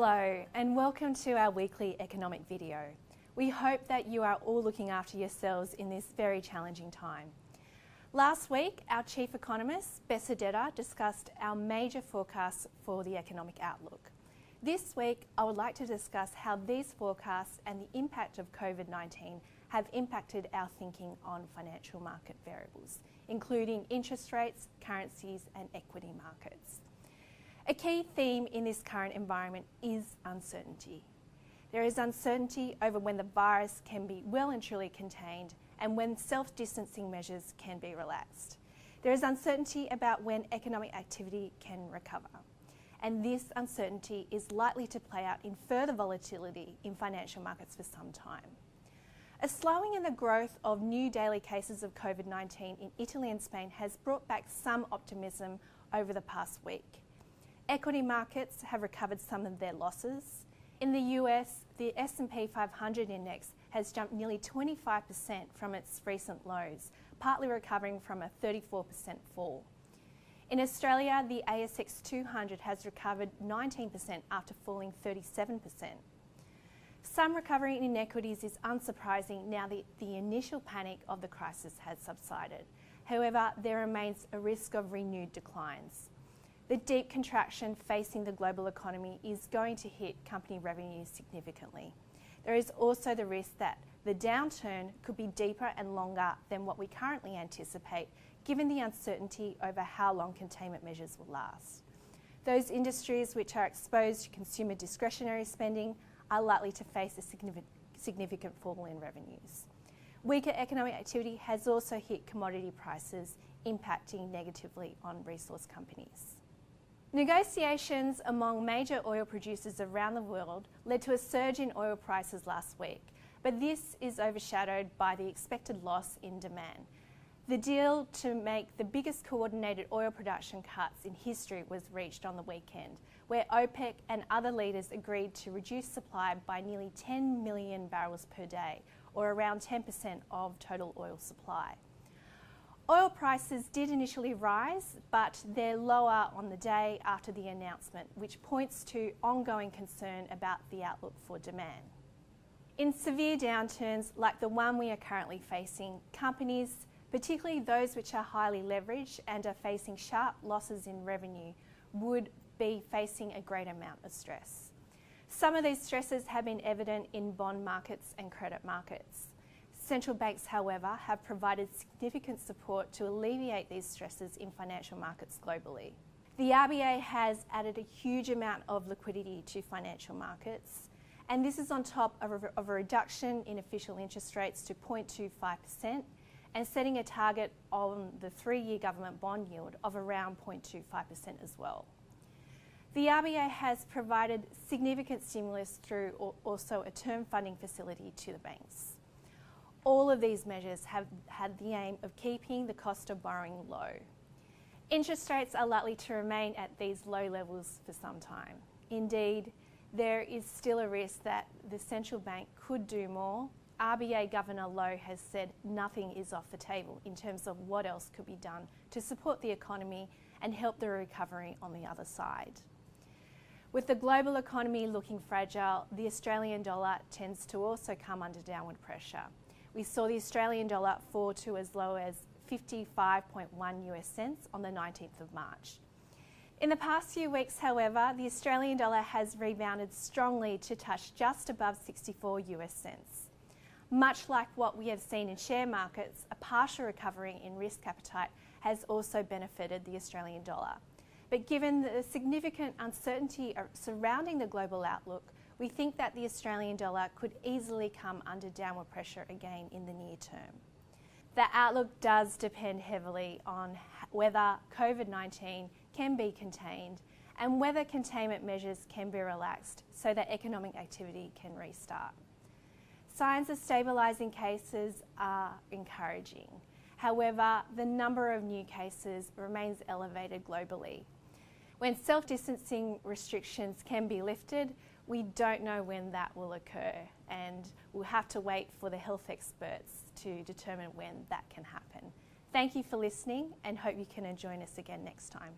Hello and welcome to our weekly economic video. We hope that you are all looking after yourselves in this very challenging time. Last week, our Chief Economist, Bessa Detta, discussed our major forecasts for the economic outlook. This week, I would like to discuss how these forecasts and the impact of COVID-19 have impacted our thinking on financial market variables, including interest rates, currencies and equity markets. A key theme in this current environment is uncertainty. There is uncertainty over when the virus can be well and truly contained and when self-distancing measures can be relaxed. There is uncertainty about when economic activity can recover. And this uncertainty is likely to play out in further volatility in financial markets for some time. A slowing in the growth of new daily cases of COVID-19 in Italy and Spain has brought back some optimism over the past week. Equity markets have recovered some of their losses. In the US, the S&P 500 index has jumped nearly 25% from its recent lows, partly recovering from a 34% fall. In Australia, the ASX 200 has recovered 19% after falling 37%. Some recovery in equities is unsurprising now that the initial panic of the crisis has subsided. However, there remains a risk of renewed declines. The deep contraction facing the global economy is going to hit company revenues significantly. There is also the risk that the downturn could be deeper and longer than what we currently anticipate, given the uncertainty over how long containment measures will last. Those industries which are exposed to consumer discretionary spending are likely to face a significant fall in revenues. Weaker economic activity has also hit commodity prices, impacting negatively on resource companies. Negotiations among major oil producers around the world led to a surge in oil prices last week, but this is overshadowed by the expected loss in demand. The deal to make the biggest coordinated oil production cuts in history was reached on the weekend, where OPEC and other leaders agreed to reduce supply by nearly 10 million barrels per day, or around 10% of total oil supply. Oil prices did initially rise, but they're lower on the day after the announcement, which points to ongoing concern about the outlook for demand. In severe downturns like the one we are currently facing, companies, particularly those which are highly leveraged and are facing sharp losses in revenue, would be facing a great amount of stress. Some of these stresses have been evident in bond markets and credit markets. Central banks, however, have provided significant support to alleviate these stresses in financial markets globally. The RBA has added a huge amount of liquidity to financial markets, and this is on top of a reduction in official interest rates to 0.25% and setting a target on the 3-year government bond yield of around 0.25% as well. The RBA has provided significant stimulus through also a term funding facility to the banks. All of these measures have had the aim of keeping the cost of borrowing low. Interest rates are likely to remain at these low levels for some time. Indeed, there is still a risk that the central bank could do more. RBA Governor Lowe has said nothing is off the table in terms of what else could be done to support the economy and help the recovery on the other side. With the global economy looking fragile, the Australian dollar tends to also come under downward pressure. We saw the Australian dollar fall to as low as 55.1 US cents on the 19th of March. In the past few weeks, however, the Australian dollar has rebounded strongly to touch just above 64 US cents. Much like what we have seen in share markets, a partial recovery in risk appetite has also benefited the Australian dollar. But given the significant uncertainty surrounding the global outlook, we think that the Australian dollar could easily come under downward pressure again in the near term. The outlook does depend heavily on whether COVID-19 can be contained and whether containment measures can be relaxed so that economic activity can restart. Signs of stabilising cases are encouraging. However, the number of new cases remains elevated globally. When self-distancing restrictions can be lifted, we don't know when that will occur, and we'll have to wait for the health experts to determine when that can happen. Thank you for listening and hope you can join us again next time.